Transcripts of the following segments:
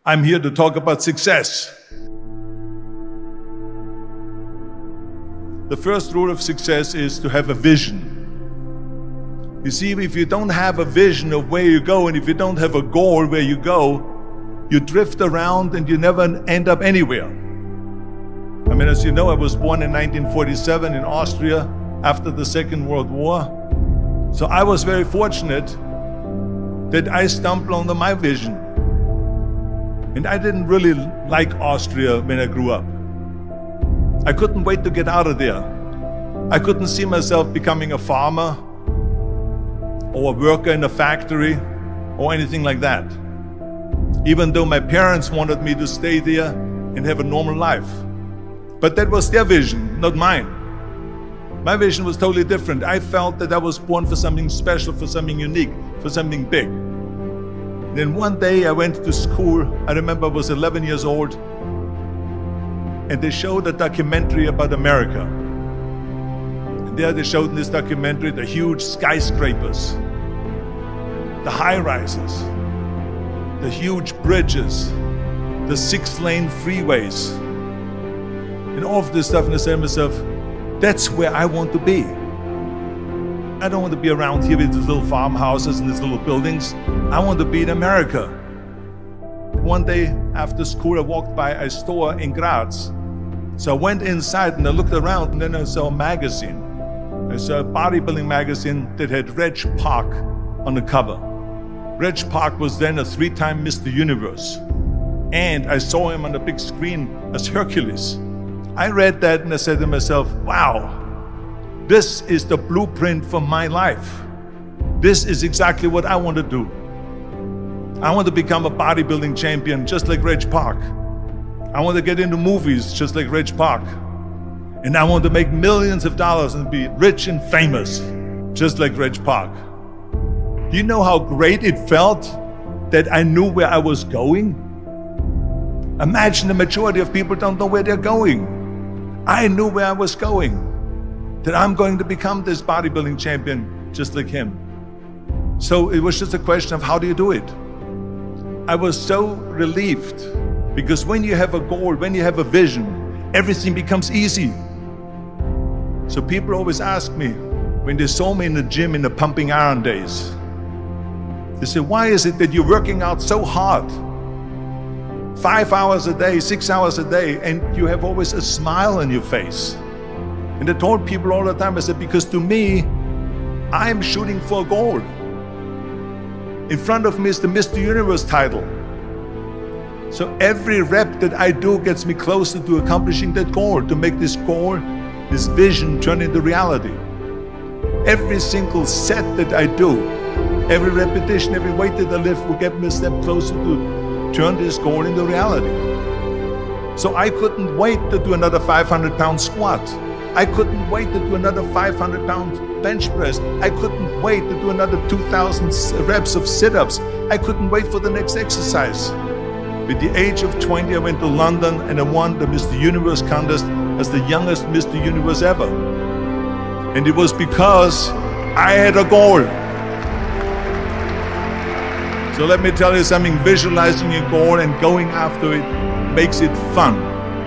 I'm here to talk about success. The first rule of success is to have a vision. You see, if you don't have a vision of where you go, and if you don't have a goal where you go, you drift around and you never end up anywhere. I mean, as you know, I was born in 1947 in Austria after the Second World War. So I was very fortunate that I stumbled onto my vision. And I didn't really like Austria when I grew up. I couldn't wait to get out of there. I couldn't see myself becoming a farmer or a worker in a factory or anything like that. Even though my parents wanted me to stay there and have a normal life. But that was their vision, not mine. My vision was totally different. I felt that I was born for something special, for something unique, for something big. Then one day I went to school. I remember I was 11 years old, and they showed a documentary about America. And there they showed in this documentary the huge skyscrapers, the high-rises, the huge bridges, the 6-lane freeways, and all of this stuff. And I said to myself, that's where I want to be. I don't want to be around here with these little farmhouses and these little buildings. I want to be in America. One day after school, I walked by a store in Graz. So I went inside and I looked around, and then I saw a magazine. I saw a bodybuilding magazine that had Reg Park on the cover. Reg Park was then a 3-time Mr. Universe. And I saw him on the big screen as Hercules. I read that and I said to myself, wow, this is the blueprint for my life. This is exactly what I want to do. I want to become a bodybuilding champion just like Reg Park. I want to get into movies just like Reg Park. And I want to make millions of dollars and be rich and famous just like Reg Park. Do you know how great it felt that I knew where I was going? Imagine the majority of people don't know where they're going. I knew where I was going, that I'm going to become this bodybuilding champion just like him. So it was just a question of how do you do it? I was so relieved, because when you have a goal, when you have a vision, everything becomes easy. So people always ask me, when they saw me in the gym in the pumping iron days, they say, why is it that you're working out so hard? 5 hours a day, 6 hours a day, and you have always a smile on your face. And I told people all the time, I said, because to me, I'm shooting for a goal. In front of me is the Mr. Universe title. So every rep that I do gets me closer to accomplishing that goal, to make this goal, this vision turn into reality. Every single set that I do, every repetition, every weight that I lift will get me a step closer to turn this goal into reality. So I couldn't wait to do another 500-pound squat. I couldn't wait to do another 500-pound bench press. I couldn't wait to do another 2,000 reps of sit-ups. I couldn't wait for the next exercise. At the age of 20, I went to London and I won the Mr. Universe contest as the youngest Mr. Universe ever. And it was because I had a goal. So let me tell you something, visualizing your goal and going after it makes it fun.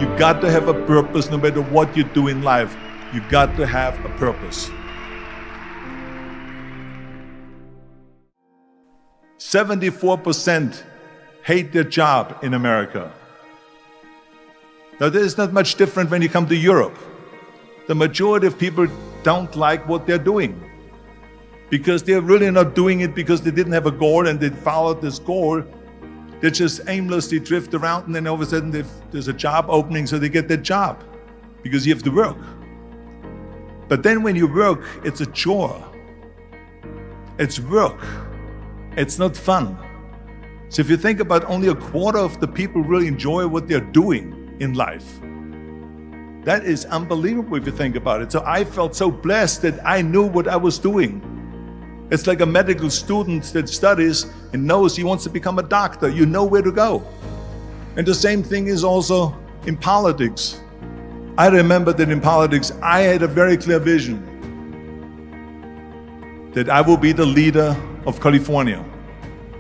You got to have a purpose no matter what you do in life. You got to have a purpose. 74% hate their job in America. Now, this is not much different when you come to Europe. The majority of people don't like what they're doing, because they're really not doing it because they didn't have a goal and they followed this goal. They just aimlessly drift around, and then all of a sudden there's a job opening, so they get that job because you have to work. But then when you work, it's a chore. It's work. It's not fun. So if you think about, only a quarter of the people really enjoy what they're doing in life. That is unbelievable if you think about it. So I felt so blessed that I knew what I was doing. It's like a medical student that studies and knows he wants to become a doctor. You know where to go. And the same thing is also in politics. I remember that in politics, I had a very clear vision that I will be the leader of California.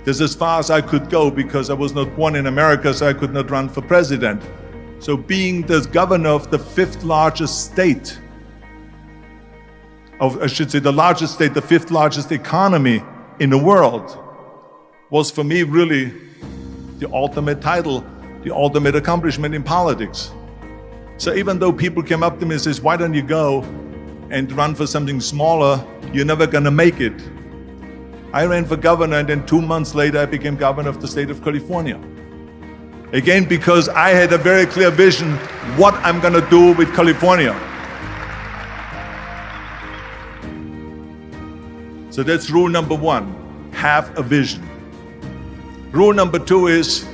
That's as far as I could go because I was not born in America, so I could not run for president. So being the governor of the fifth largest state, the largest state, the fifth largest economy in the world, was for me really the ultimate title, the ultimate accomplishment in politics. So even though people came up to me and says, why don't you go and run for something smaller, you're never gonna make it. I ran for governor, and then 2 months later I became governor of the state of California. Again, because I had a very clear vision what I'm gonna do with California. So that's rule number one, have a vision. Rule number two is,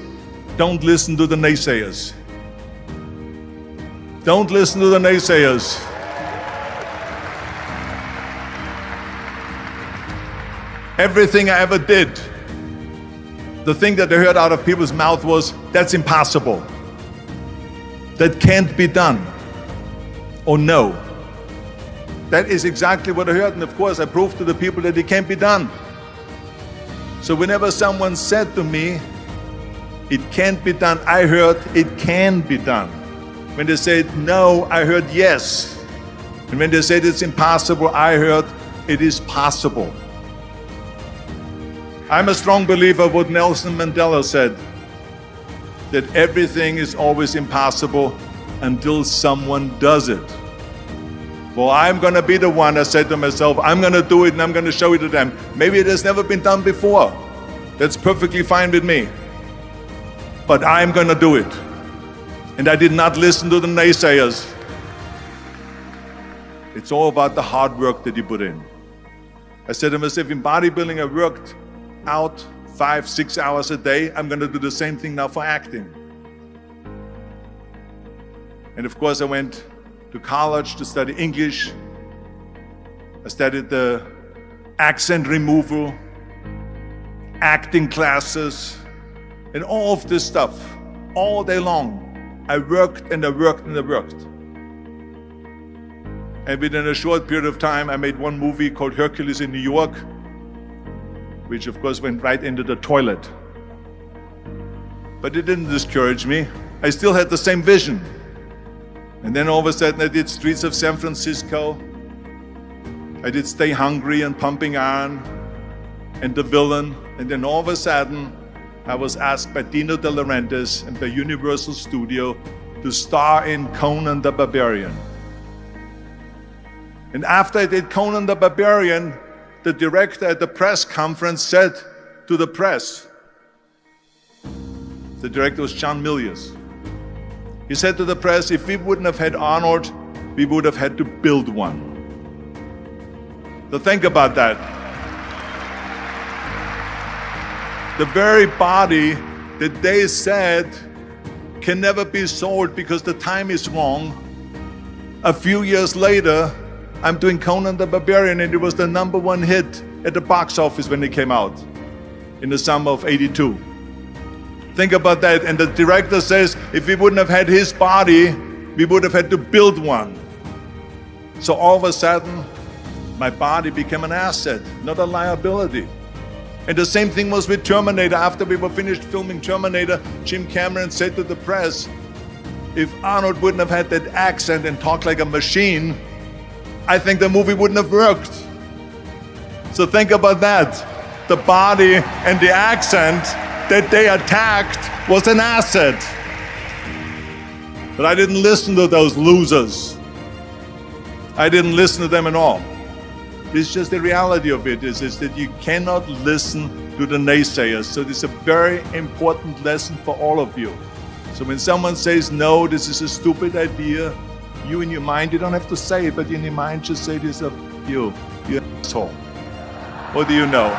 don't listen to the naysayers. Don't listen to the naysayers. Everything I ever did, the thing that I heard out of people's mouth was, that's impossible. That can't be done. Or no. That is exactly what I heard, and of course I proved to the people that it can't be done. So whenever someone said to me, it can't be done, I heard, it can be done. When they said no, I heard yes. And when they said it's impossible, I heard, it is possible. I'm a strong believer of what Nelson Mandela said, that everything is always impossible until someone does it. Well, I'm gonna be the one, I said to myself, I'm gonna do it and I'm gonna show it to them. Maybe it has never been done before. That's perfectly fine with me. But I'm gonna do it. And I did not listen to the naysayers. It's all about the hard work that you put in. I said to myself, in bodybuilding I worked out 5-6 hours a day. I'm gonna do the same thing now for acting. And of course I went to college to study English. I studied the accent removal, acting classes, and all of this stuff, all day long. I worked and I worked and I worked. And within a short period of time, I made one movie called Hercules in New York, which of course went right into the toilet. But it didn't discourage me. I still had the same vision. And then all of a sudden I did Streets of San Francisco. I did Stay Hungry and Pumping Iron and The Villain. And then all of a sudden I was asked by Dino De Laurentiis and by Universal Studio to star in Conan the Barbarian. And after I did Conan the Barbarian, the director at the press conference said to the press, the director was John Milius. He said to the press, if we wouldn't have had Arnold, we would have had to build one. So think about that. The very body that they said can never be sold because the time is wrong. A few years later, I'm doing Conan the Barbarian, and it was the #1 hit at the box office when it came out in the summer of '82. Think about that. And the director says, if we wouldn't have had his body, we would have had to build one. So all of a sudden, my body became an asset, not a liability. And the same thing was with Terminator. After we were finished filming Terminator, Jim Cameron said to the press, if Arnold wouldn't have had that accent and talked like a machine, I think the movie wouldn't have worked. So think about that. The body and the accent that they attacked was an asset. But I didn't listen to those losers. I didn't listen to them at all. It's just the reality of it is that you cannot listen to the naysayers. So this is a very important lesson for all of you. So when someone says, no, this is a stupid idea, you in your mind, you don't have to say it, but in your mind just say to yourself, you're an asshole. What do you know?